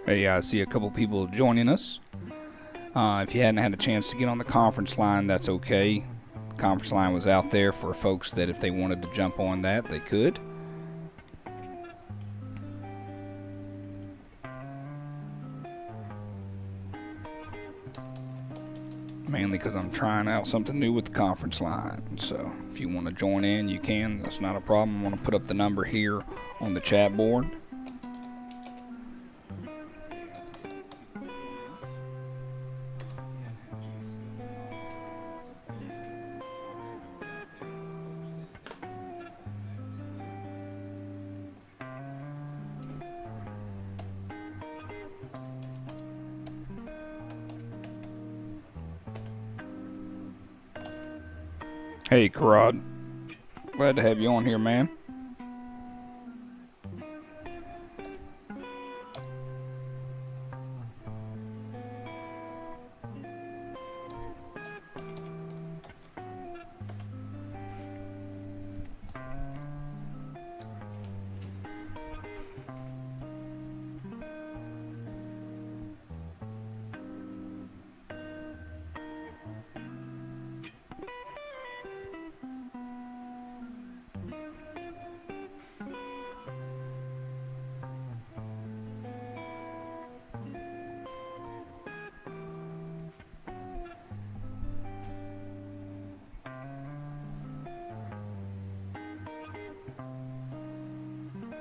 Hey, I see a couple people joining us. If you hadn't had a chance to get on the conference line, that's okay. The conference line was out there for folks that if they wanted to jump on that, they could. Mainly because I'm trying out something new with the conference line. So if you want to join in, you can. That's not a problem. I'm going to put up the number here on the chat board. Hey, Karad. Glad to have you on here, man.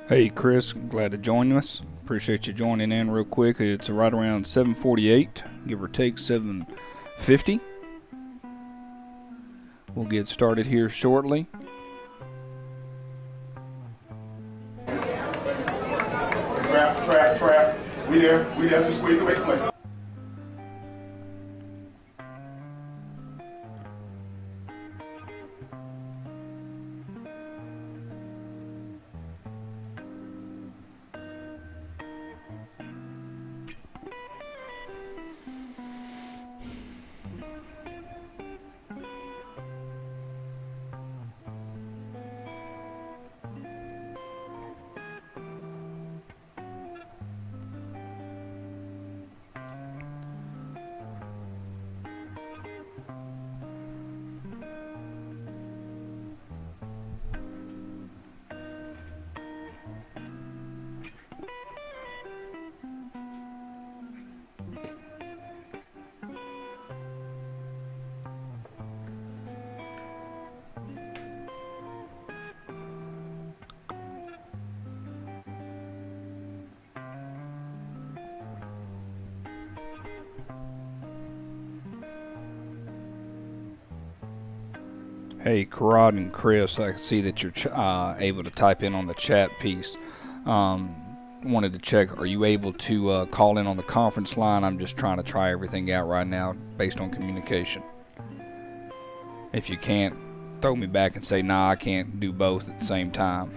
Hey, Chris. Glad to join us. Appreciate you joining in real quick. It's right around 7:48, give or take 7:50. We'll get started here shortly. Trap. We there, just squeeze away play. Hey, Karad and Chris, I see that you're able to type in on the chat piece. Wanted to check, are you able to call in on the conference line? I'm just trying to try everything out right now based on communication. If you can't, throw me back and say, nah, I can't do both at the same time.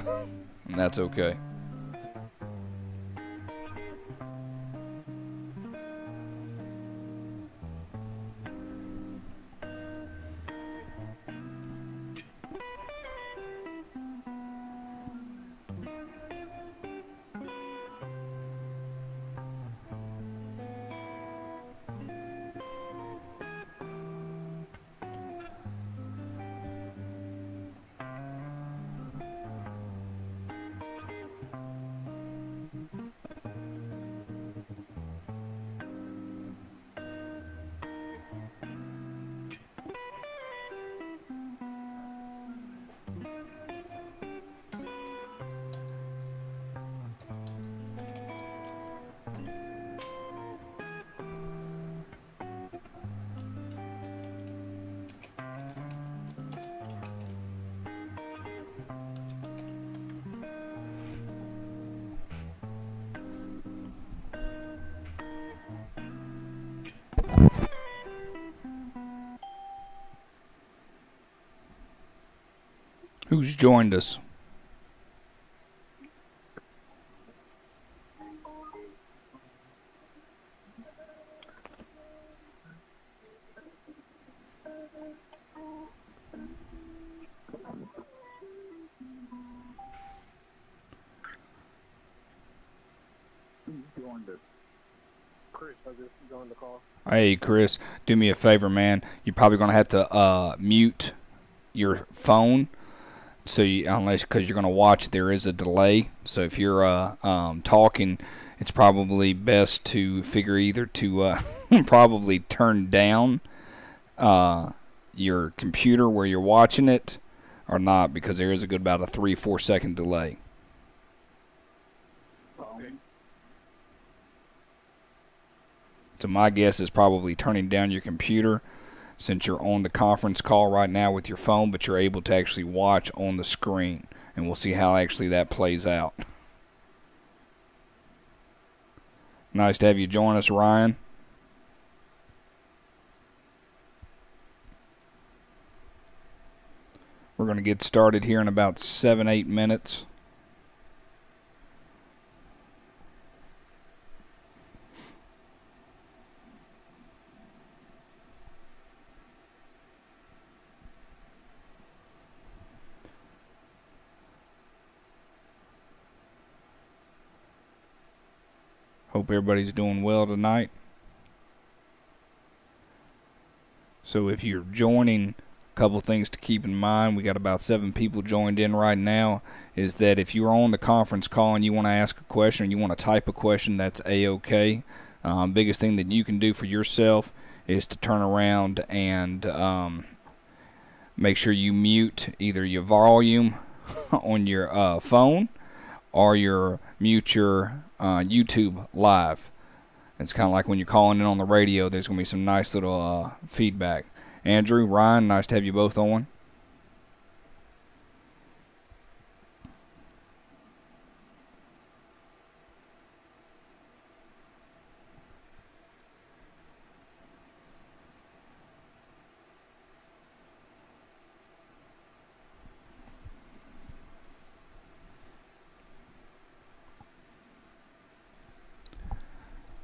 And that's okay. Who's joined us? Who's joined us? Chris. I just joined the call. Hey, Chris, do me a favor, man. You're probably going to have to mute your phone. So because you're going to watch, there is a delay. So if you're talking, it's probably best to figure either to probably turn down your computer where you're watching it or not, because there is a good about a 3-4 second delay. Okay. So my guess is probably turning down your computer, since you're on the conference call right now with your phone, but you're able to actually watch on the screen. And we'll see how actually that plays out. Nice to have you join us, Ryan. We're going to get started here in about 7-8 minutes. Hope everybody's doing well tonight. So if you're joining, a couple things to keep in mind. We got about 7 people joined in right now. Is that if you're on the conference call and you want to ask a question or you want to type a question, that's A-OK. Biggest thing that you can do for yourself is to turn around and make sure you mute either your volume on your phone or mute your YouTube live. It's kind of like when you're calling in on the radio, there's going to be some nice little feedback. Andrew, Ryan, nice to have you both on.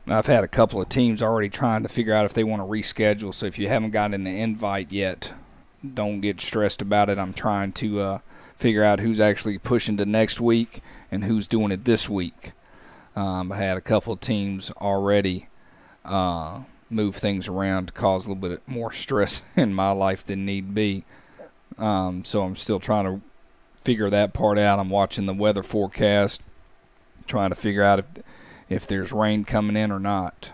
I've had a couple of teams already trying to figure out if they want to reschedule, so if you haven't gotten the invite yet, don't get stressed about it. I'm trying to figure out who's actually pushing to next week and who's doing it this week. I had a couple of teams already move things around to cause a little bit more stress in my life than need be. So I'm still trying to figure that part out. I'm watching the weather forecast, trying to figure out if there's rain coming in or not.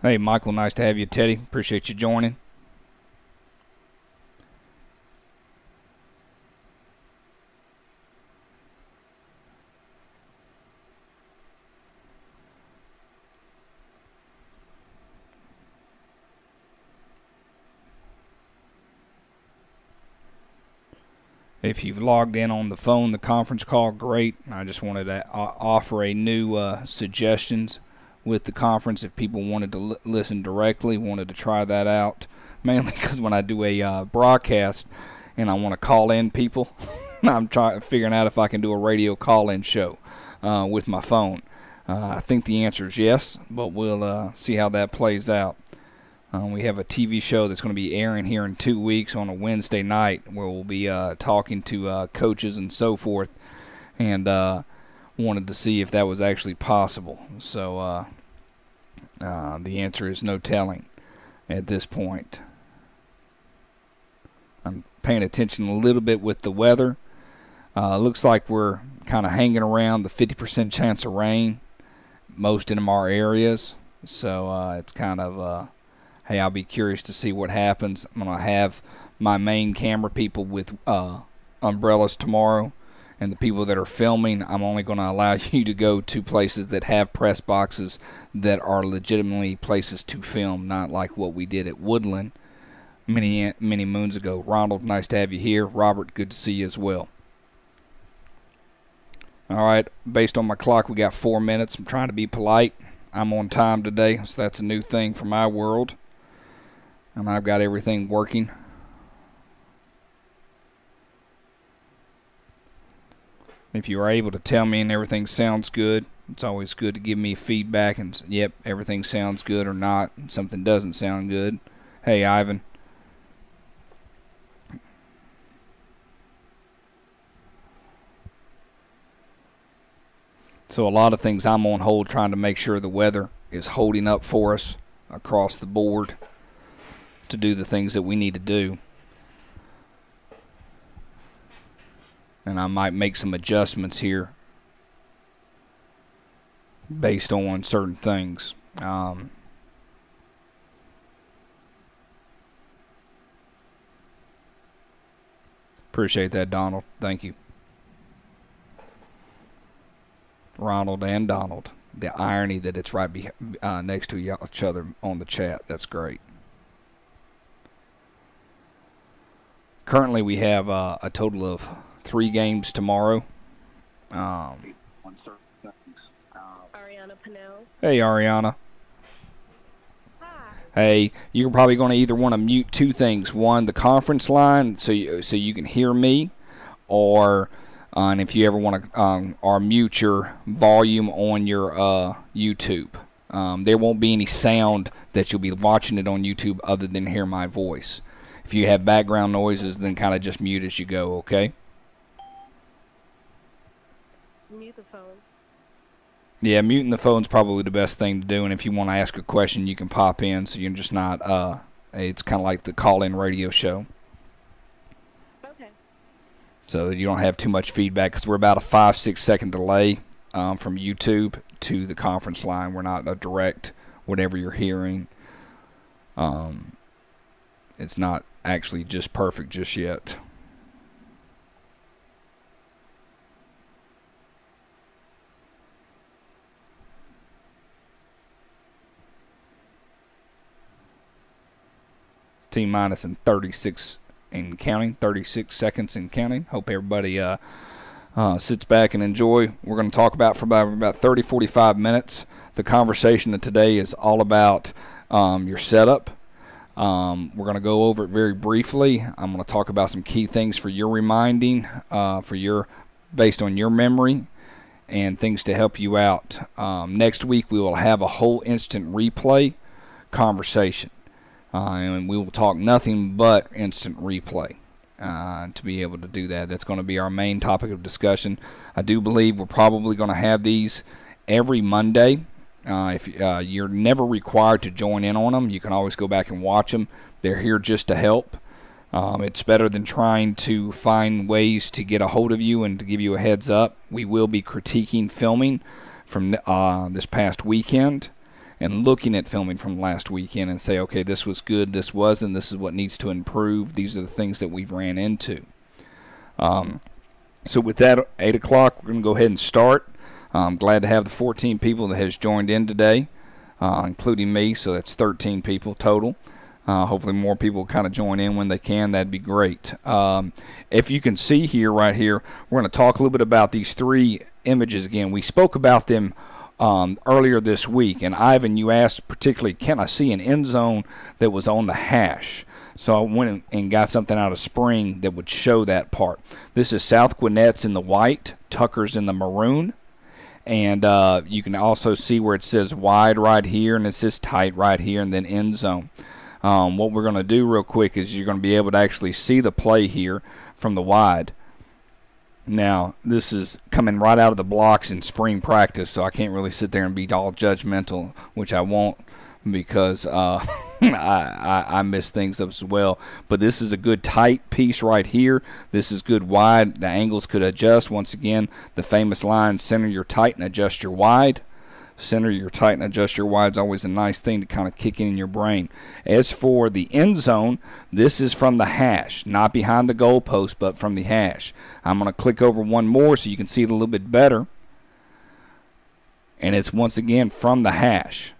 Hey, Michael, nice to have you. Teddy, appreciate you joining. If you've logged in on the phone, the conference call, great. I just wanted to offer a new suggestions with the conference. If people wanted to listen directly, wanted to try that out, mainly because when I do a broadcast and I want to call in people, I'm figuring out if I can do a radio call-in show with my phone. I think the answer is yes, but we'll see how that plays out. We have a TV show that's going to be airing here in 2 weeks on a Wednesday night where we'll be talking to coaches and so forth, and wanted to see if that was actually possible. So the answer is no telling at this point. I'm paying attention a little bit with the weather. Looks like we're kind of hanging around the 50% chance of rain most in our areas. So it's kind of... hey, I'll be curious to see what happens. I'm going to have my main camera people with umbrellas tomorrow, and the people that are filming, I'm only going to allow you to go to places that have press boxes that are legitimately places to film, not like what we did at Woodland many moons ago. Ronald, nice to have you here. Robert, good to see you as well. All right, based on my clock, we got 4 minutes. I'm trying to be polite. I'm on time today, so that's a new thing for my world. And I've got everything working. If you are able to tell me and everything sounds good, it's always good to give me feedback and, yep, everything sounds good or not, and something doesn't sound good. Hey, Ivan. So a lot of things I'm on hold trying to make sure the weather is holding up for us across the board to do the things that we need to do. And I might make some adjustments here based on certain things. Appreciate that, Donald. Thank you. Ronald and Donald. The irony that it's right next to each other on the chat. That's great. Currently, we have a total of 3 games tomorrow. Ariana Pinnell. Hey, Ariana. Hi. Hey, you're probably going to either want to mute 2 things. One, the conference line, so you can hear me, or and if you ever want to, or mute your volume on your YouTube. There won't be any sound that you'll be watching it on YouTube other than hear my voice. If you have background noises, then kind of just mute as you go, okay? Mute the phone. Yeah, muting the phone's probably the best thing to do, and if you want to ask a question, you can pop in so you're just not, it's kind of like the call-in radio show. Okay. So you don't have too much feedback, because we're about a 5-6 second delay from YouTube to the conference line. We're not a direct whatever you're hearing. It's not actually just perfect just yet. T-minus in 36 and counting, 36 seconds and counting. Hope everybody sits back and enjoy. We're going to talk about for about 30, 45 minutes. The conversation of today is all about your setup. We're going to go over it very briefly. I'm going to talk about some key things for your reminding, based on your memory, and things to help you out. Next week we will have a whole instant replay conversation, and we will talk nothing but instant replay to be able to do that. That's going to be our main topic of discussion. I do believe we're probably going to have these every Monday. If you're never required to join in on them, you can always go back and watch them. They're here just to help. It's better than trying to find ways to get a hold of you and to give you a heads up. We will be critiquing filming from this past weekend and looking at filming from last weekend and say, okay, this was good, this wasn't, this is what needs to improve. These are the things that we've ran into. So with that, 8 o'clock, we're going to go ahead and start. I'm glad to have the 14 people that has joined in today, including me, so that's 13 people total. Hopefully more people kind of join in when they can. That'd be great. If you can see here, right here, we're going to talk a little bit about these 3 images again. We spoke about them earlier this week, and Ivan, you asked particularly, can I see an end zone that was on the hash? So I went and got something out of Spring that would show that part. This is South Gwinnett's in the white, Tucker's in the maroon. And you can also see where it says wide right here, and it says tight right here, and then end zone. What we're going to do real quick is you're going to be able to actually see the play here from the wide. Now, this is coming right out of the blocks in spring practice, so I can't really sit there and be all judgmental, which I won't, because I miss things up as well. But this is a good tight piece right here. This is good wide. The angles could adjust. Once again, the famous line, center your tight and adjust your wide. Center your tight and adjust your wide is always a nice thing to kind of kick in your brain. As for the end zone, this is from the hash, not behind the goalpost, but from the hash. I'm going to click over one more so you can see it a little bit better. And it's once again from the hash.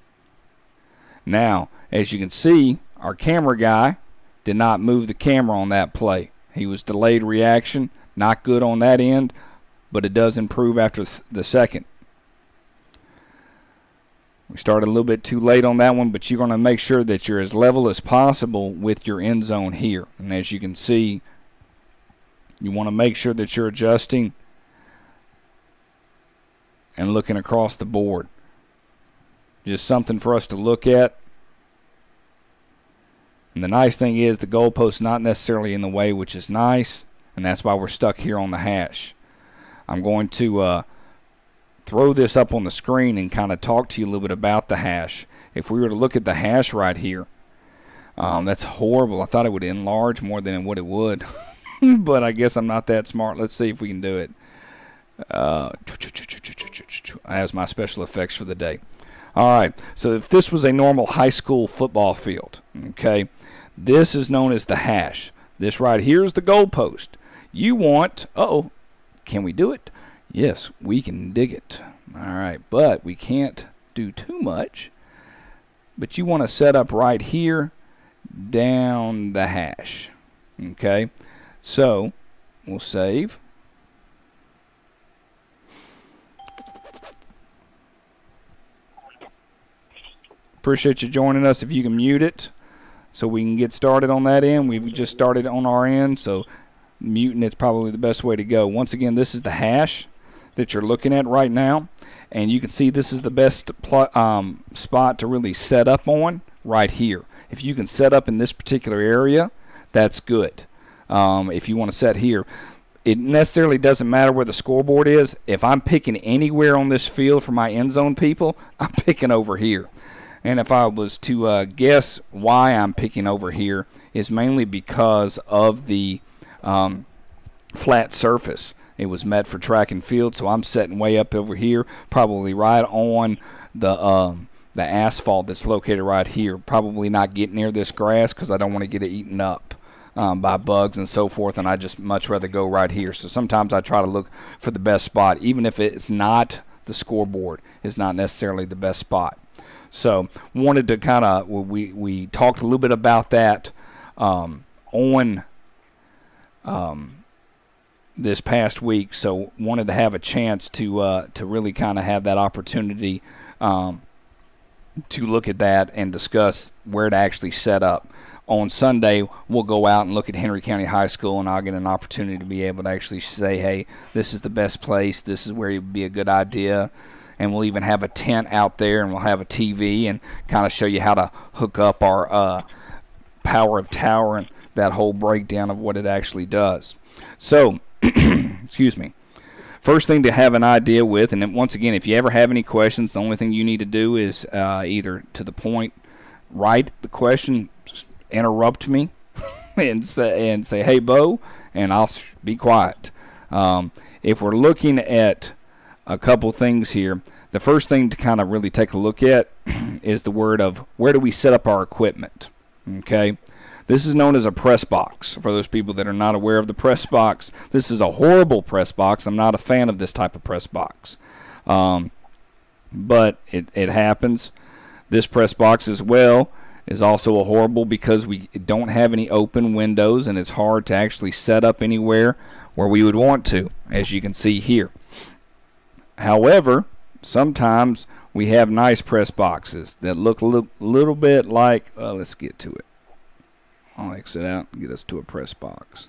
Now, as you can see, our camera guy did not move the camera on that play. He was delayed reaction, not good on that end, but it does improve after the second. We started a little bit too late on that one, but you're going to make sure that you're as level as possible with your end zone here. And as you can see, you want to make sure that you're adjusting and looking across the board. Just something for us to look at. And the nice thing is the goalpost is not necessarily in the way, which is nice, and that's why we're stuck here on the hash. I'm going to throw this up on the screen and kind of talk to you a little bit about the hash. If we were to look at the hash right here, that's horrible. I thought it would enlarge more than what it would, but I guess I'm not that smart. Let's see if we can do it. As my special effects for the day. All right, so if this was a normal high school football field, okay, this is known as the hash. This right here is the goalpost. You want, can we do it? Yes, we can dig it. All right, but we can't do too much. But you want to set up right here down the hash. Okay, so we'll save. Appreciate you joining us. If you can mute it so we can get started on that end. We've just started on our end, so muting it's probably the best way to go. Once again, this is the hash that you're looking at right now, and you can see this is the best spot to really set up on right here. If you can set up in this particular area, that's good. If you want to set here, it necessarily doesn't matter where the scoreboard is. If I'm picking anywhere on this field for my end zone people, I'm picking over here. And if I was to guess why I'm picking over here, is mainly because of the flat surface. It was meant for track and field, so I'm setting way up over here, probably right on the asphalt that's located right here. Probably not get near this grass because I don't want to get it eaten up by bugs and so forth, and I just much rather go right here. So sometimes I try to look for the best spot, even if it's not the scoreboard, is not necessarily the best spot. So wanted to kind of, we talked a little bit about that on this past week. So wanted to have a chance to really kind of have that opportunity to look at that and discuss where to actually set up. On Sunday, we'll go out and look at Henry County High School, and I'll get an opportunity to be able to actually say, hey, this is the best place. This is where it would be a good idea. And we'll even have a tent out there, and we'll have a TV and kind of show you how to hook up our power of THUR and that whole breakdown of what it actually does. So, excuse me. First thing to have an idea with, and then once again, if you ever have any questions, the only thing you need to do is either to the point, write the question, interrupt me, and say, hey, Bo, and I'll be quiet. If we're looking at a couple things here, the first thing to kind of really take a look at is the word of where do we set up our equipment. Okay, this is known as a press box. For those people that are not aware of the press box, this is a horrible press box. I'm not a fan of this type of press box, but it happens. This press box as well is also a horrible because we don't have any open windows, and it's hard to actually set up anywhere where we would want to, as you can see here. However, sometimes we have nice press boxes that look a little bit like, let's get to it. I'll exit out and get us to a press box.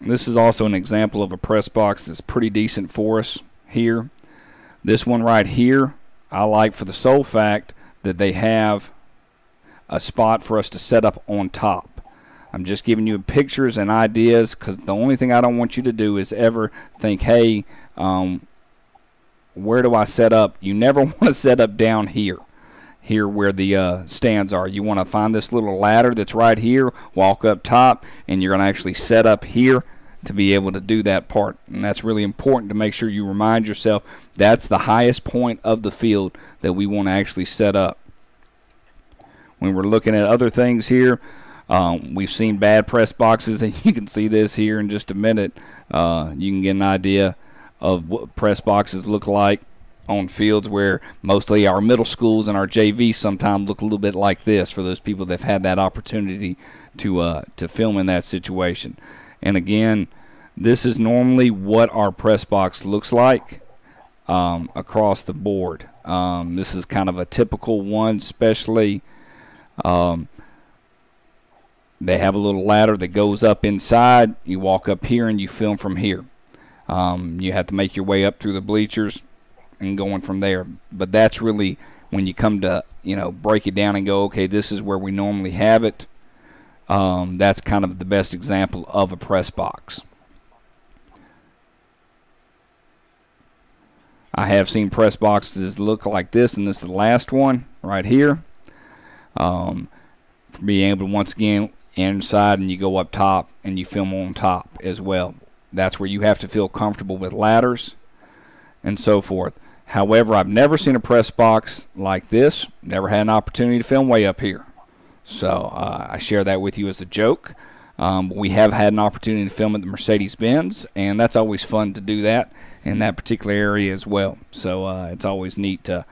This is also an example of a press box that's pretty decent for us here. This one right here, I like for the sole fact that they have a spot for us to set up on top. I'm just giving you pictures and ideas because the only thing I don't want you to do is ever think, hey, where do I set up? You never want to set up down here where the stands are. You want to find this little ladder that's right here, walk up top, and you're going to actually set up here to be able to do that part. And that's really important to make sure you remind yourself that's the highest point of the field that we want to actually set up. When we're looking at other things here, we've seen bad press boxes, and you can see this here in just a minute. You can get an idea of what press boxes look like on fields where mostly our middle schools and our JV sometimes look a little bit like this, for those people that have had that opportunity to film in that situation. And again, this is normally what our press box looks like. across the board. This is kind of a typical one, especially they have a little ladder that goes up inside. You walk up here and you film from here. You have to make your way up through the bleachers and going from there. But that's really when you come to, break it down and go, okay, this is where we normally have it. That's kind of the best example of a press box. I have seen press boxes look like this, and this is the last one right here. For being able to, once again, inside, and you go up top and you film on top as well. That's where you have to feel comfortable with ladders and so forth. However, I've never seen a press box like this. Never had an opportunity to film way up here. So I share that with you as a joke. But we have had an opportunity to film at the Mercedes-Benz, and that's always fun to do that in that particular area as well. So it's always neat to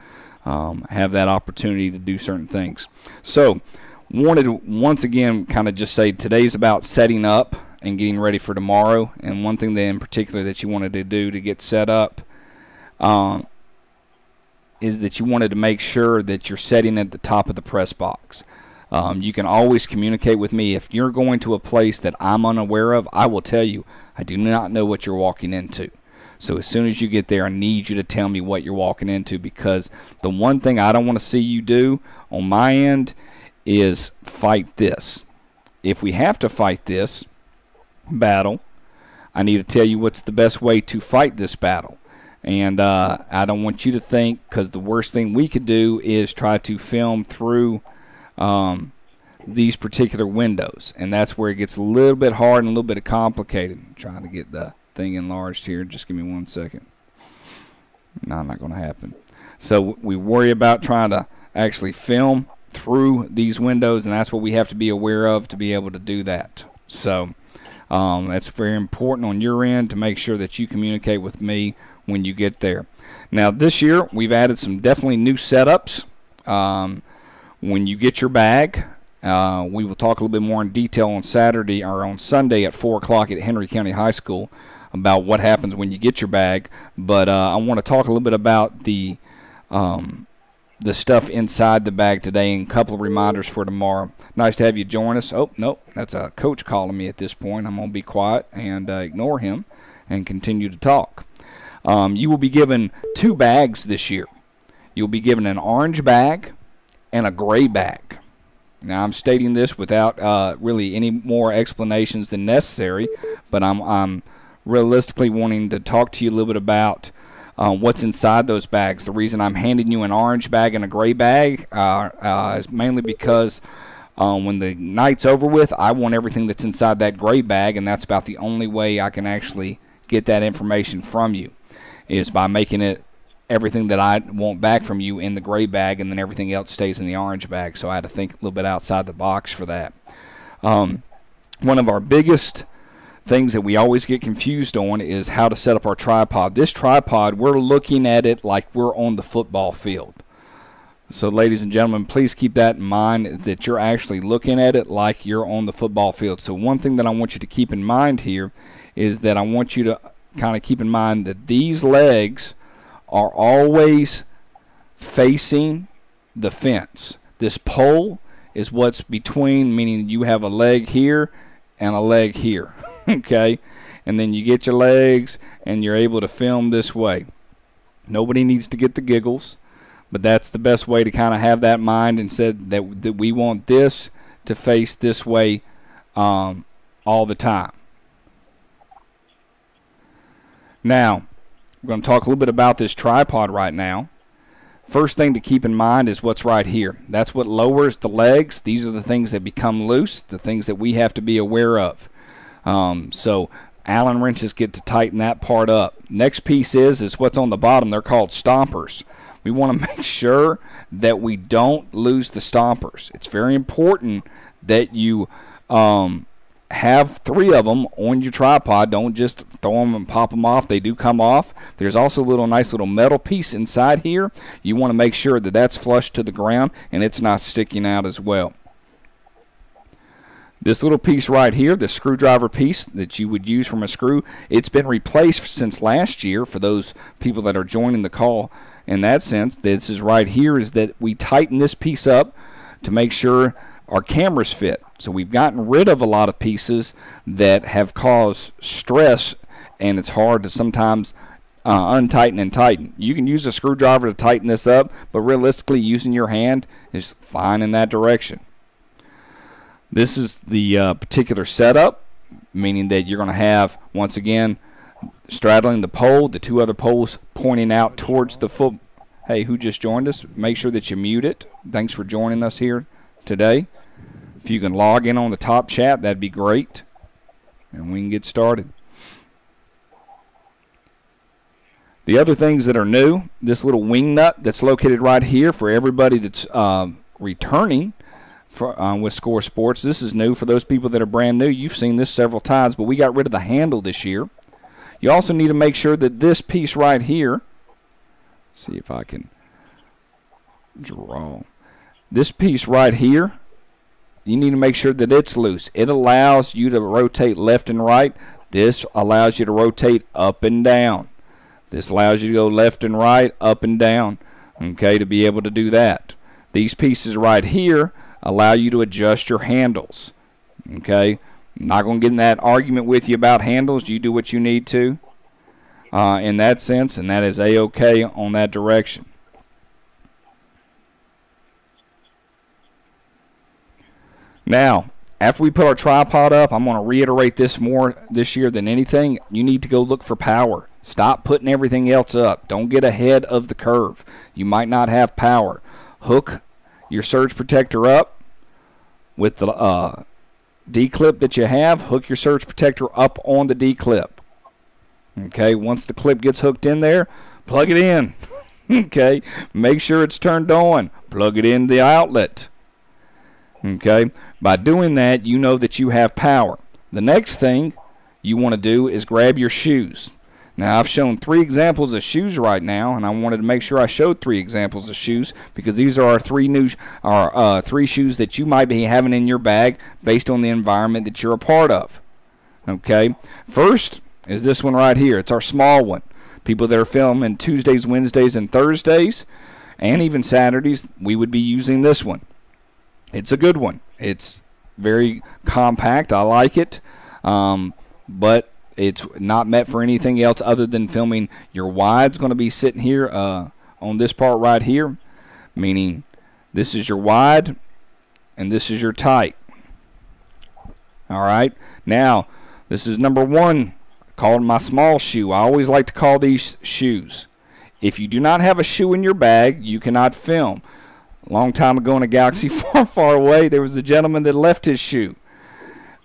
have that opportunity to do certain things. So wanted to once again kind of just say today's about setting up and getting ready for tomorrow. And one thing that in particular that you wanted to do to get set up is that you wanted to make sure that you're setting at the top of the press box. You can always communicate with me. If you're going to a place that I'm unaware of, I will tell you, I do not know what you're walking into. So as soon as you get there, I need you to tell me what you're walking into, because the one thing I don't want to see you do on my end is fight this. If we have to fight this battle, I need to tell you what's the best way to fight this battle. And I don't want you to think, because the worst thing we could do is try to film through these particular windows, and that's where it gets a little bit hard and a little bit complicated. I'm trying to get the thing enlarged here. Just give me 1 second. No, not going to happen. So we worry about trying to actually film through these windows, and that's what we have to be aware of to be able to do that. So that's very important on your end to make sure that you communicate with me when you get there. Now this year we've added some definitely new setups. When you get your bag, we will talk a little bit more in detail on Saturday or on Sunday at 4 o'clock at Henry County High School about what happens when you get your bag. But I want to talk a little bit about the stuff inside the bag today and a couple of reminders for tomorrow. Nice to have you join us. Oh, no, that's a coach calling me at this point. I'm going to be quiet and ignore him and continue to talk. You will be given 2 bags this year. You'll be given an orange bag and a gray bag. Now, I'm stating this without really any more explanations than necessary, but I'm realistically wanting to talk to you a little bit about what's inside those bags. The reason I'm handing you an orange bag and a gray bag is mainly because when the night's over with, I want everything that's inside that gray bag, and that's about the only way I can actually get that information from you, is by making it everything that I want back from you in the gray bag, and then everything else stays in the orange bag. So I had to think a little bit outside the box for that. One of our biggest things that we always get confused on is how to set up our tripod. This tripod, we're looking at it like we're on the football field. So ladies and gentlemen, please keep that in mind, that you're actually looking at it like you're on the football field. So one thing that I want you to keep in mind here is that I want you to kind of keep in mind that these legs are always facing the fence. This pole is what's between, meaning you have a leg here and a leg here. Okay? And then you get your legs and you're able to film this way. Nobody needs to get the giggles, but that's the best way to kind of have that mind, and said that we want this to face this way all the time. Now, we're going to talk a little bit about this tripod right now. First thing to keep in mind is what's right here. That's what lowers the legs. These are the things that become loose, the things that we have to be aware of. So Allen wrenches get to tighten that part up. Next piece is what's on the bottom. They're called stompers. We want to make sure that we don't lose the stompers. It's very important that you have 3 of them on your tripod. Don't just throw them and pop them off. They do come off. There's also a nice little metal piece inside here. You want to make sure that that's flush to the ground and it's not sticking out as well. This little piece right here, the screwdriver piece that you would use from a screw, it's been replaced since last year for those people that are joining the call. In that sense, this is right here is that we tighten this piece up to make sure our cameras fit. So we've gotten rid of a lot of pieces that have caused stress, and it's hard to sometimes untighten and tighten. You can use a screwdriver to tighten this up, but realistically using your hand is fine in that direction. This is the particular setup, meaning that you're going to have, once again, straddling the pole, the two other poles pointing out towards the foot. Hey, who just joined us? Make sure that you mute it. Thanks for joining us here today. If you can log in on the top chat, that'd be great. And we can get started. The other things that are new, this little wing nut that's located right here for everybody that's returning with Score Sports. This is new for those people that are brand new. You've seen this several times, but we got rid of the handle this year. You also need to make sure that this piece right here, see if I can draw, this piece right here, you need to make sure that it's loose. It allows you to rotate left and right. This allows you to rotate up and down. This allows you to go left and right, up and down, okay, to be able to do that. These pieces right here allow you to adjust your handles, okay? I'm not going to get in that argument with you about handles. You do what you need to in that sense, and that is A-OK on that direction. Now, after we put our tripod up, I'm going to reiterate this more this year than anything. You need to go look for power. Stop putting everything else up. Don't get ahead of the curve. You might not have power. Hook your surge protector up with the D-clip that you have. Hook your surge protector up on the D-clip. Okay, once the clip gets hooked in there, plug it in. Okay, make sure it's turned on. Plug it in the outlet. Okay, by doing that, you know that you have power. The next thing you want to do is grab your shoes. Now, I've shown 3 examples of shoes right now, and I wanted to make sure I showed 3 examples of shoes because these are our 3 shoes that you might be having in your bag based on the environment that you're a part of. Okay, first is this one right here. It's our small one. People that are filming Tuesdays, Wednesdays, and Thursdays, and even Saturdays, we would be using this one. It's a good one. It's very compact. I like it, but it's not meant for anything else other than filming. Your wide's going to be sitting here on this part right here, meaning this is your wide and this is your tight. All right. Now, this is number 1, called my small shoe. I always like to call these shoes. If you do not have a shoe in your bag, you cannot film. A long time ago in a galaxy far, far away, there was a gentleman that left his shoe.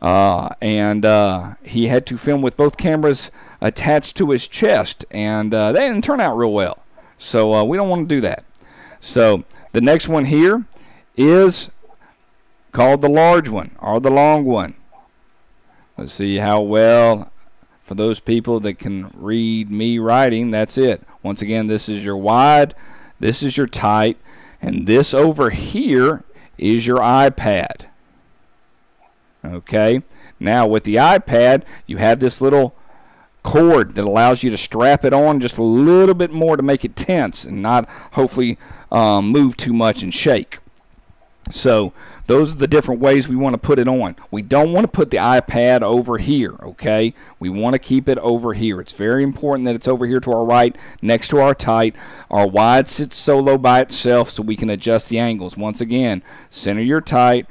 And he had to film with both cameras attached to his chest, and that didn't turn out real well. So we don't want to do that. So the next one here is called the large one or the long one. Let's see how well, for those people that can read me writing, that's it. Once again, this is your wide, this is your tight, and this over here is your iPad. Okay, now with the iPad, you have this little cord that allows you to strap it on just a little bit more to make it tense and not hopefully move too much and shake. So those are the different ways we want to put it on. We don't want to put the iPad over here, okay? We want to keep it over here. It's very important that it's over here to our right, next to our tight. Our wide sits solo by itself so we can adjust the angles. Once again, center your tight,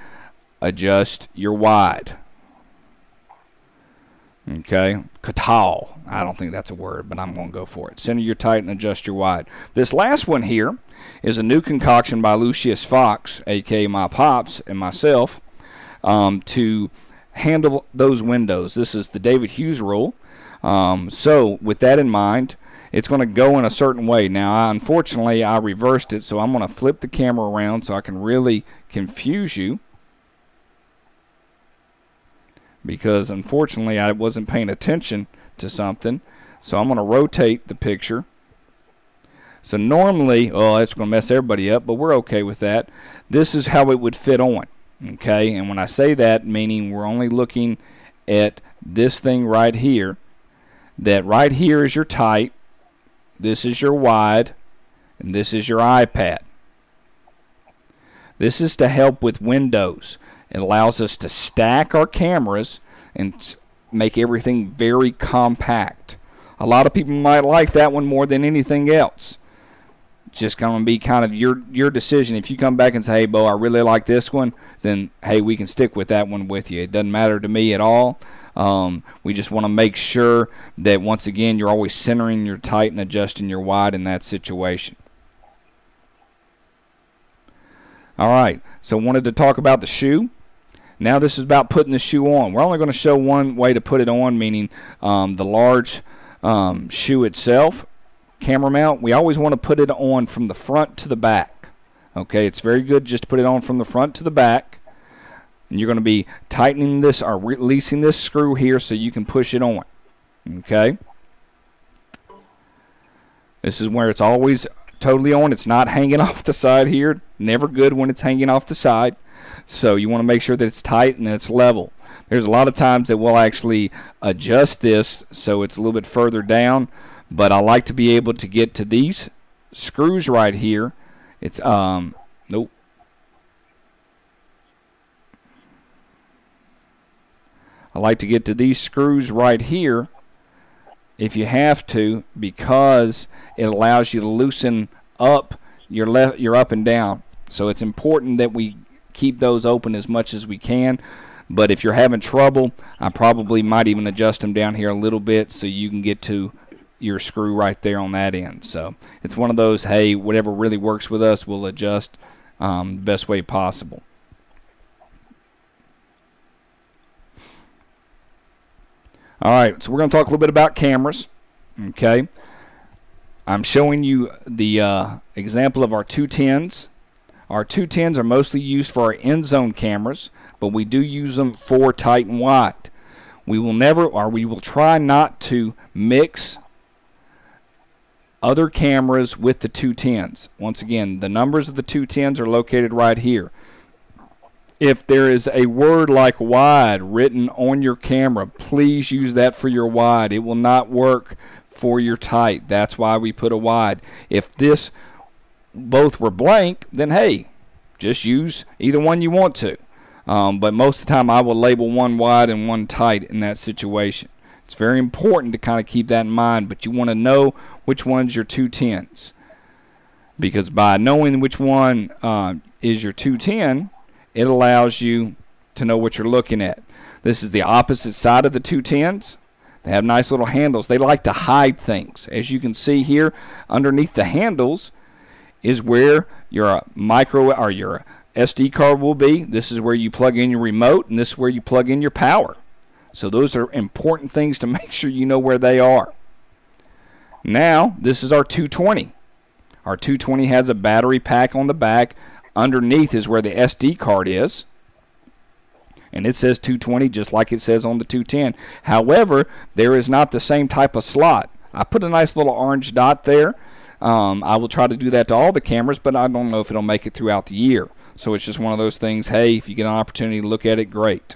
adjust your wide. Okay, katal. I don't think that's a word, but I'm going to go for it. Center your tight and adjust your wide. This last one here is a new concoction by Lucius Fox, a.k.a. my pops and myself, to handle those windows. This is the David Hughes rule. So with that in mind, it's going to go in a certain way. Now, unfortunately, I reversed it, so I'm going to flip the camera around so I can really confuse you. Because unfortunately I wasn't paying attention to something, so I'm going to rotate the picture. So normally, oh, it's going to mess everybody up, but we're okay with that. This is how it would fit on. Okay, and when I say that, meaning we're only looking at this thing right here, that right here is your tight, this is your wide, and this is your iPad. This is to help with windows. It allows us to stack our cameras and make everything very compact. A lot of people might like that one more than anything else. Just going to be kind of your decision. If you come back and say, hey, Bo, I really like this one, then, hey, we can stick with that one with you. It doesn't matter to me at all. We just want to make sure that, once again, you're always centering your tight and adjusting your wide in that situation. All right, so wanted to talk about the shoe. Now this is about putting the shoe on. We're only going to show one way to put it on, meaning the large shoe itself. Camera mount, we always want to put it on from the front to the back. Okay, it's very good just to put it on from the front to the back. And you're going to be tightening this or releasing this screw here so you can push it on. Okay. This is where it's always totally on. It's not hanging off the side here. Never good when it's hanging off the side. So you want to make sure that it's tight and that it's level. There's a lot of times that we'll actually adjust this so it's a little bit further down. But I like to be able to get to these screws right here. It's nope. I like to get to these screws right here if you have to, because it allows you to loosen up your up and down. So it's important that we keep those open as much as we can. But if you're having trouble, I probably might even adjust them down here a little bit so you can get to your screw right there on that end. So it's one of those, hey, whatever really works with us, we'll adjust the best way possible. All right, so we're going to talk a little bit about cameras. Okay, I'm showing you the example of our 210s. Our 210s are mostly used for our end zone cameras, but we do use them for tight and wide. We will never, or we will try not to mix other cameras with the 210s. Once again, the numbers of the 210s are located right here. If there is a word like wide written on your camera, please use that for your wide. It will not work for your tight. That's why we put a wide. If this both were blank, then hey, just use either one you want to. But most of the time I will label one wide and one tight in that situation. It's very important to kind of keep that in mind, but you want to know which one's your 210s. Because by knowing which one is your 210, it allows you to know what you're looking at. This is the opposite side of the 210s. They have nice little handles. They like to hide things. As you can see here, underneath the handles is where your micro or your SD card will be. This is where you plug in your remote, and this is where you plug in your power. So those are important things to make sure you know where they are. Now, this is our 220. Our 220 has a battery pack on the back. Underneath is where the SD card is. And it says 220 just like it says on the 210. However, there is not the same type of slot. I put a nice little orange dot there. I will try to do that to all the cameras, but I don't know if it'll make it throughout the year. So it's just one of those things, hey, if you get an opportunity to look at it, great.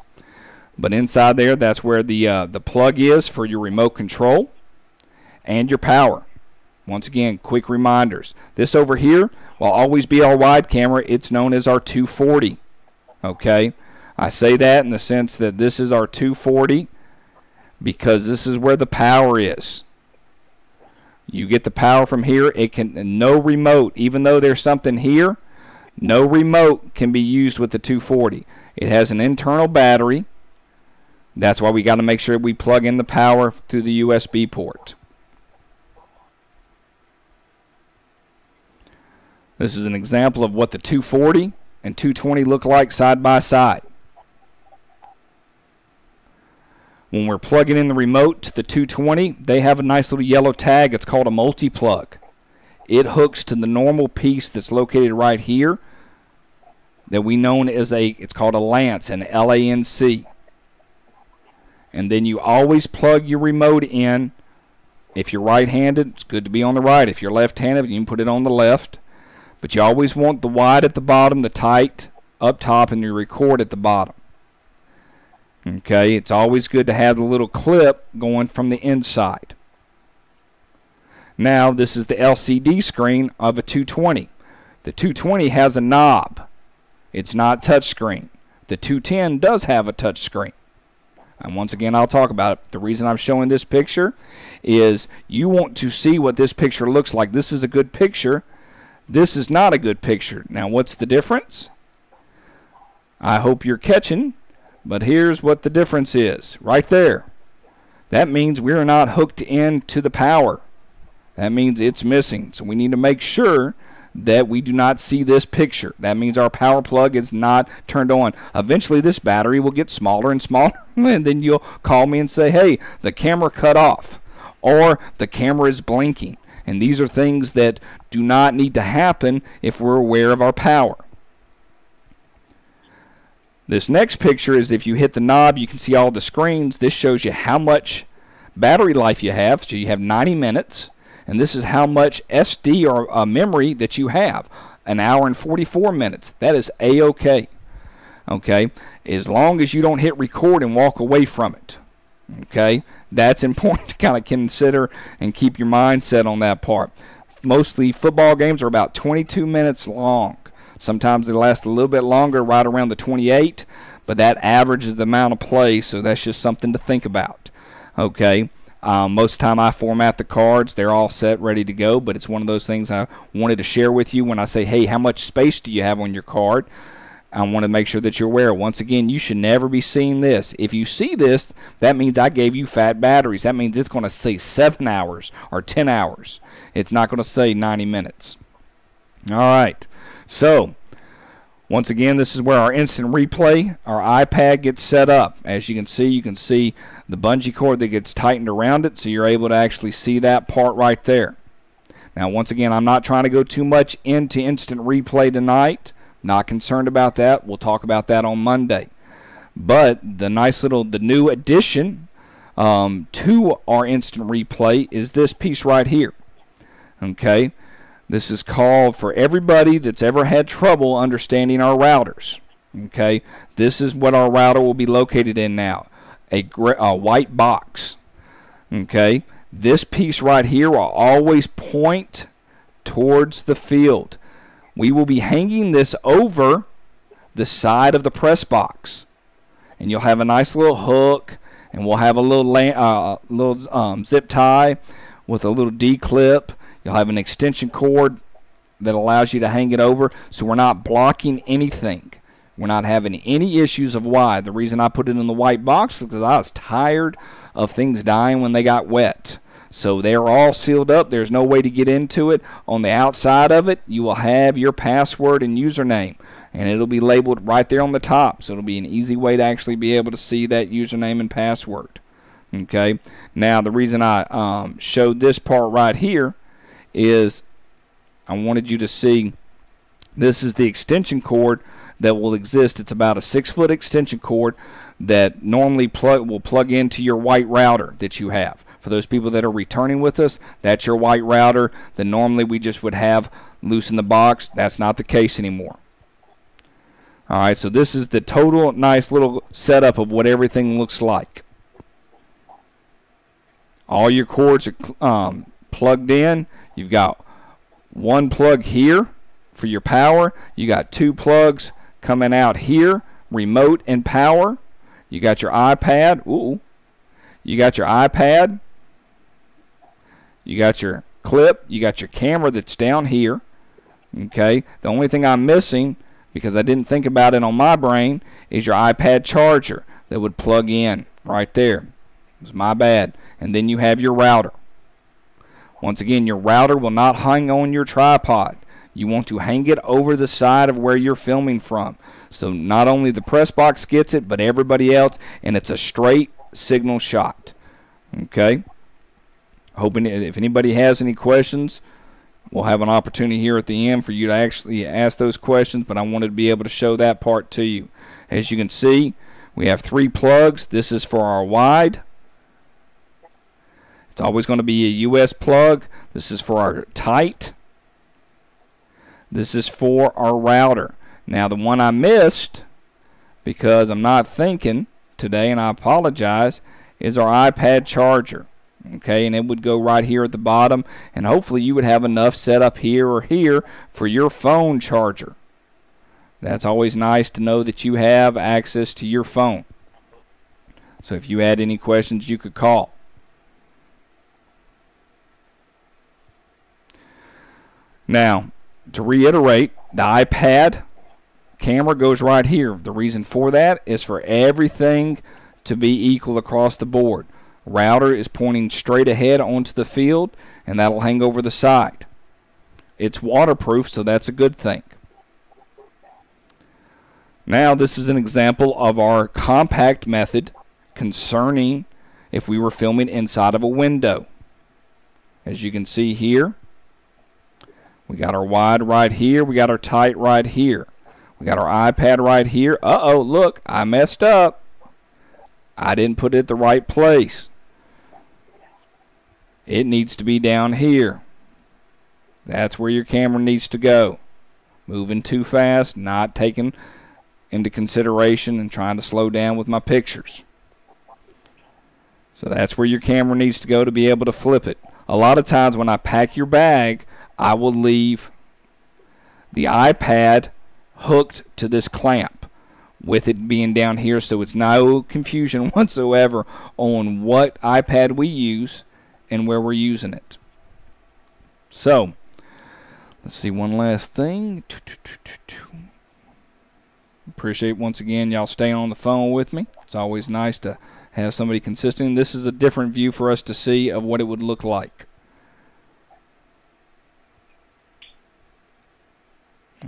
But inside there, that's where the plug is for your remote control and your power. Once again, quick reminders. This over here will always be our wide camera. It's known as our 240. Okay? I say that in the sense that this is our 240 because this is where the power is. You get the power from here. It can no remote, even though there's something here, no remote can be used with the 240. It has an internal battery. That's why we got to make sure we plug in the power through the USB port. This is an example of what the 240 and 220 look like side by side. When we're plugging in the remote to the 220, they have a nice little yellow tag. It's called a multi-plug. It hooks to the normal piece that's located right here that we know as it's called a lance, an LANC. And then you always plug your remote in. If you're right-handed, it's good to be on the right. If you're left-handed, you can put it on the left. But you always want the wide at the bottom, the tight up top and your record at the bottom. Okay, it's always good to have the little clip going from the inside. Now, this is the LCD screen of a 220. The 220 has a knob. It's not touchscreen. The 210 does have a touch screen. And once again, I'll talk about it. The reason I'm showing this picture is you want to see what this picture looks like. This is a good picture. This is not a good picture. Now, what's the difference? I hope you're catching, but here's what the difference is. Right there. That means we're not hooked into the power. That means it's missing. So we need to make sure that we do not see this picture. That means our power plug is not turned on. Eventually this battery will get smaller and smaller, and then you'll call me and say, hey, the camera cut off, or the camera is blinking. And these are things that do not need to happen if we're aware of our power. This next picture is if you hit the knob, you can see all the screens. This shows you how much battery life you have. So you have 90 minutes. And this is how much SD or memory that you have. An hour and 44 minutes. That is A-OK. Okay? As long as you don't hit record and walk away from it. Okay? That's important to kind of consider and keep your mind set on that part. Mostly football games are about 22 minutes long. Sometimes they last a little bit longer, right around the 28. But that averages the amount of play, so that's just something to think about. Okay? Most of the time I format the cards. They're all set, ready to go, but it's one of those things I wanted to share with you when I say, hey, how much space do you have on your card? I want to make sure that you're aware. Once again, you should never be seeing this. If you see this, that means I gave you fat batteries. That means it's going to say 7 hours or 10 hours. It's not going to say 90 minutes. All right. So, once again, this is where our instant replay, our iPad gets set up. As you can see the bungee cord that gets tightened around it, so you're able to actually see that part right there. Now, once again, I'm not trying to go too much into instant replay tonight. Not concerned about that. We'll talk about that on Monday. But the new addition to our instant replay is this piece right here. Okay? This is called for everybody that's ever had trouble understanding our routers. Okay? This is what our router will be located in now. A white box. Okay? This piece right here will always point towards the field. We will be hanging this over the side of the press box. And you'll have a nice little hook, and we'll have a little zip tie with a little D-clip. You'll have an extension cord that allows you to hang it over, so we're not blocking anything. We're not having any issues of why. The reason I put it in the white box is because I was tired of things dying when they got wet. So they're all sealed up. There's no way to get into it. On the outside of it, you will have your password and username, and it'll be labeled right there on the top. So it'll be an easy way to actually be able to see that username and password. Okay. Now, the reason I showed this part right here is I wanted you to see this is the extension cord that will exist. It's about a 6-foot extension cord that normally will plug into your white router that you have. For those people that are returning with us, that's your white router that normally we just would have loose in the box. That's not the case anymore. All right, so this is the total nice little setup of what everything looks like. All your cords are plugged in. You've got one plug here for your power. You got 2 plugs coming out here, remote and power. You got your iPad. Ooh. You got your iPad. You got your clip. You got your camera that's down here. Okay. The only thing I'm missing, because I didn't think about it on my brain, is your iPad charger that would plug in right there. It was my bad. And then you have your router. Once again, your router will not hang on your tripod. You want to hang it over the side of where you're filming from. So not only the press box gets it, but everybody else, and it's a straight signal shot. Okay? Hoping if anybody has any questions, we'll have an opportunity here at the end for you to actually ask those questions, but I wanted to be able to show that part to you. As you can see, we have 3 plugs. This is for our wide. It's always going to be a US plug. This is for our tight. This is for our router. Now, the one I missed, because I'm not thinking today, and I apologize, is our iPad charger. Okay, and it would go right here at the bottom, and hopefully you would have enough set up here or here for your phone charger. That's always nice to know that you have access to your phone. So if you had any questions, you could call. Now, to reiterate, the iPad camera goes right here. The reason for that is for everything to be equal across the board. Router is pointing straight ahead onto the field, and that'll hang over the side. It's waterproof, so that's a good thing. Now, this is an example of our compact method concerning if we were filming inside of a window. As you can see here, we got our wide right here. We got our tight right here. We got our iPad right here. Uh-oh, look, I messed up. I didn't put it at the right place. It needs to be down here. That's where your camera needs to go. Moving too fast, not taking into consideration, and trying to slow down with my pictures. So that's where your camera needs to go to be able to flip it. A lot of times when I pack your bag, I will leave the iPad hooked to this clamp with it being down here, so it's no confusion whatsoever on what iPad we use and where we're using it. So let's see, one last thing. Appreciate once again y'all staying on the phone with me. It's always nice to have somebody consistent. This is a different view for us to see of what it would look like.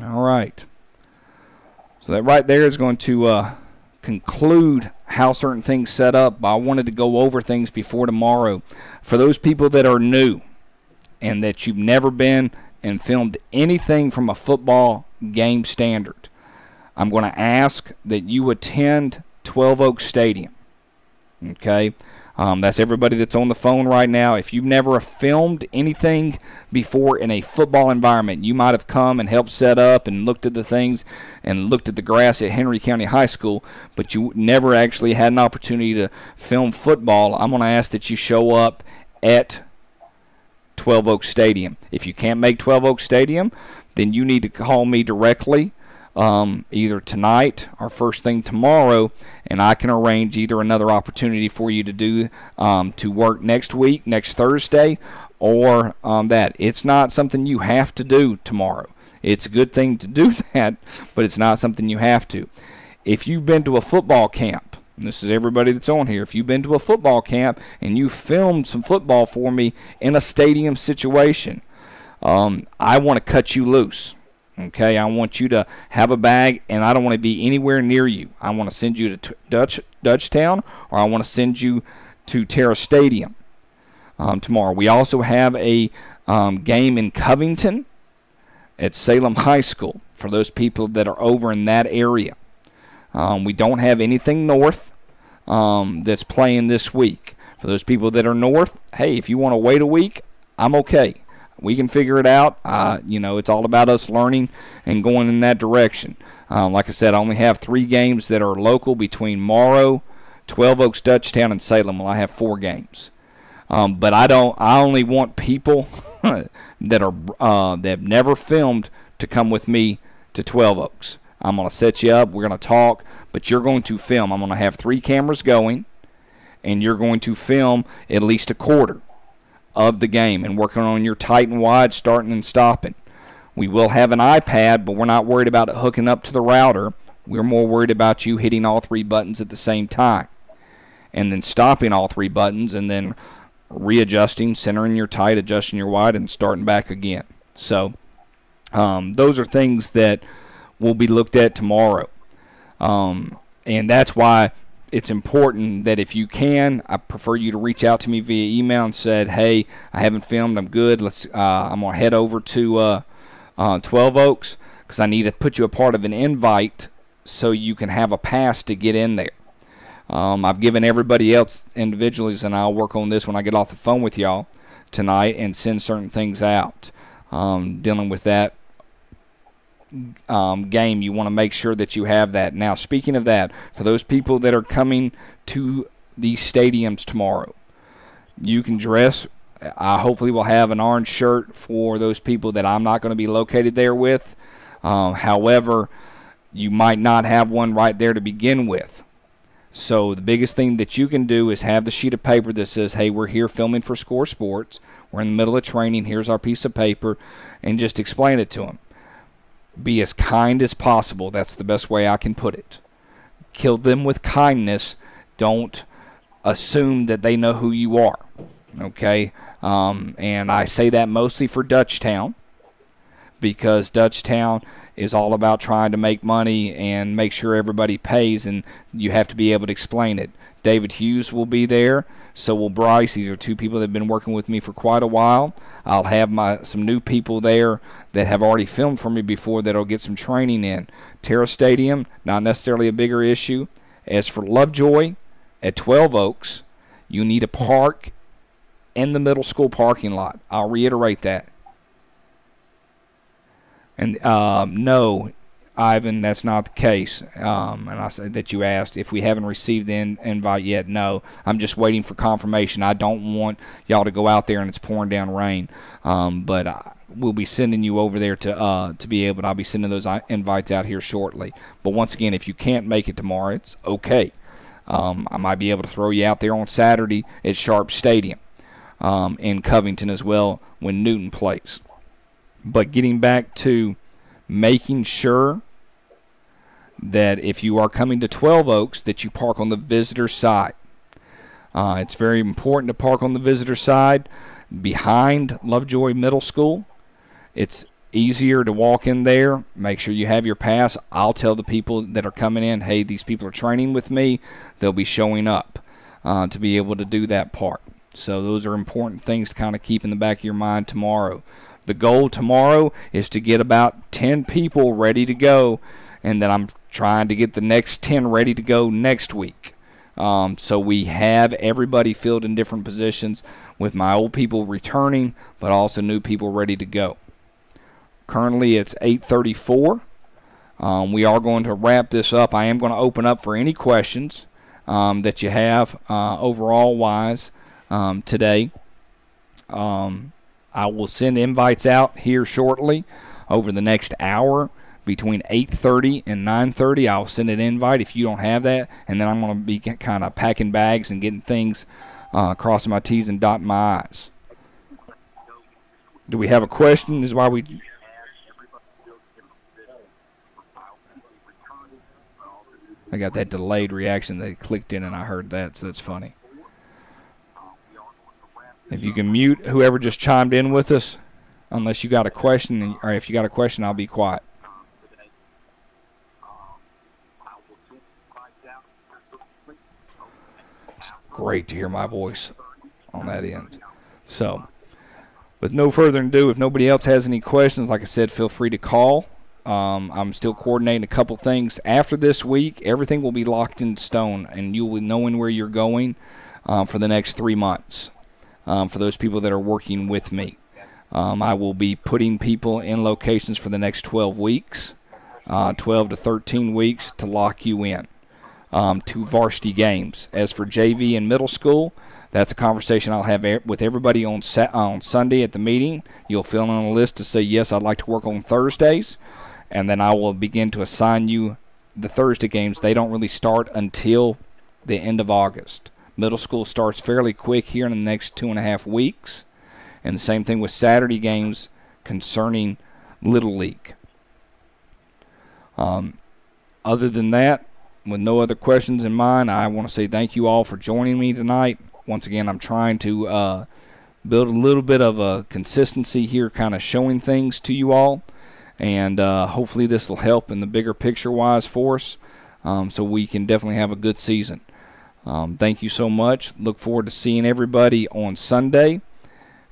All right. So that right there is going to conclude how certain things set up. I wanted to go over things before tomorrow. For those people that are new and that you've never been and filmed anything from a football game standard, I'm going to ask that you attend 12 Oaks Stadium. Okay? That's everybody that's on the phone right now. If you've never filmed anything before in a football environment, you might have come and helped set up and looked at the things and looked at the grass at Henry County High School, but you never actually had an opportunity to film football, I'm going to ask that you show up at 12 Oaks Stadium. If you can't make 12 Oaks Stadium, then you need to call me directly, either tonight or first thing tomorrow, and I can arrange either another opportunity for you to do to work next week, next Thursday, or that. It's not something you have to do tomorrow. It's a good thing to do that, but it's not something you have to. If you've been to a football camp, and this is everybody that's on here, if you've been to a football camp and you filmed some football for me in a stadium situation, I want to cut you loose. Okay, I want you to have a bag, and I don't want to be anywhere near you. I want to send you to Dutchtown, or I want to send you to Terra Stadium tomorrow. We also have a game in Covington at Salem High School for those people that are over in that area. We don't have anything north that's playing this week. For those people that are north, hey, if you want to wait a week, I'm okay. We can figure it out. It's all about us learning and going in that direction. Like I said, I only have 3 games that are local between Morrow, 12 Oaks, Dutchtown, and Salem. Well, I have 4 games. But I only want people that have never filmed to come with me to 12 Oaks. I'm going to set you up. We're going to talk, but you're going to film. I'm going to have 3 cameras going, and you're going to film at least a quarter of the game and working on your tight and wide, starting and stopping. We will have an iPad, but we're not worried about it hooking up to the router. We're more worried about you hitting all 3 buttons at the same time and then stopping all 3 buttons and then readjusting, centering your tight, adjusting your wide, and starting back again. So those are things that will be looked at tomorrow. And that's why it's important that if you can, I prefer you to reach out to me via email and said, hey, I haven't filmed, I'm good. I'm going to head over to 12 Oaks because I need to put you a part of an invite so you can have a pass to get in there. I've given everybody else individually, and I'll work on this when I get off the phone with y'all tonight and send certain things out dealing with that game, you want to make sure that you have that. Now, speaking of that, for those people that are coming to these stadiums tomorrow, you can dress. I hopefully will have an orange shirt for those people that I'm not going to be located there with. However, you might not have one right there to begin with. So the biggest thing that you can do is have the sheet of paper that says, hey, we're here filming for Score Sports. We're in the middle of training. Here's our piece of paper. And just explain it to them. Be as kind as possible. That's the best way I can put it. Kill them with kindness. Don't assume that they know who you are. Okay? And I say that mostly for Dutchtown, because Dutchtown is all about trying to make money and make sure everybody pays, and you have to be able to explain it. David Hughes will be there. So will Bryce. These are two people that have been working with me for quite a while. I'll have some new people there that have already filmed for me before that'll get some training in. Terra Stadium, not necessarily a bigger issue. As for Lovejoy at 12 Oaks, you need a park in the middle school parking lot. I'll reiterate that. And no, Ivan, that's not the case. And I said that you asked if we haven't received the invite yet. No, I'm just waiting for confirmation. I don't want y'all to go out there and it's pouring down rain. But we'll be sending you over there to be able to. I'll be sending those invites out here shortly. But once again, if you can't make it tomorrow, it's okay. I might be able to throw you out there on Saturday at Sharp Stadium in Covington as well when Newton plays. But getting back to making sure that if you are coming to 12 Oaks that you park on the visitor side. It's very important to park on the visitor side behind Lovejoy Middle School. It's easier to walk in there. Make sure you have your pass. I'll tell the people that are coming in, hey, these people are training with me. They'll be showing up to be able to do that part. So those are important things to kind of keep in the back of your mind tomorrow. The goal tomorrow is to get about 10 people ready to go, and then I'm trying to get the next 10 ready to go next week. So we have everybody filled in different positions with my old people returning, but also new people ready to go. Currently it's 8:34. We are going to wrap this up. I am going to open up for any questions that you have overall-wise today. I will send invites out here shortly over the next hour between 8:30 and 9:30. I'll send an invite if you don't have that, and then I'm going to be kind of packing bags and getting things, crossing my T's and dotting my I's. Do we have a question? Is why we... I got that delayed reaction that clicked in and I heard that, so that's funny. If you can mute whoever just chimed in with us, unless you got a question, or if you got a question, I'll be quiet. It's great to hear my voice on that end. So, with no further ado, if nobody else has any questions, like I said, feel free to call. I'm still coordinating a couple things. After this week, everything will be locked in stone, and you will be knowing where you're going for the next 3 months. For those people that are working with me. I will be putting people in locations for the next 12 weeks, 12 to 13 weeks to lock you in to varsity games. As for JV and middle school, that's a conversation I'll have with everybody on Sunday at the meeting. You'll fill in on a list to say, yes, I'd like to work on Thursdays, and then I will begin to assign you the Thursday games. They don't really start until the end of August. Middle school starts fairly quick here in the next 2.5 weeks. And the same thing with Saturday games concerning Little League. Other than that, with no other questions in mind, I want to say thank you all for joining me tonight. Once again, I'm trying to build a little bit of a consistency here, kind of showing things to you all. And hopefully this will help in the bigger picture-wise for us, so we can definitely have a good season. Thank you so much. Look forward to seeing everybody on Sunday.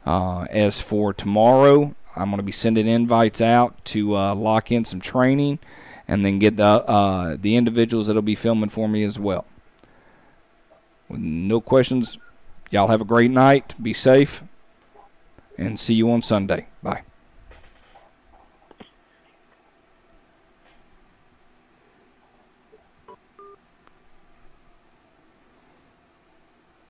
As for tomorrow, I'm going to be sending invites out to lock in some training and then get the individuals that will be filming for me as well. With no questions, y'all have a great night. Be safe, and see you on Sunday. Bye.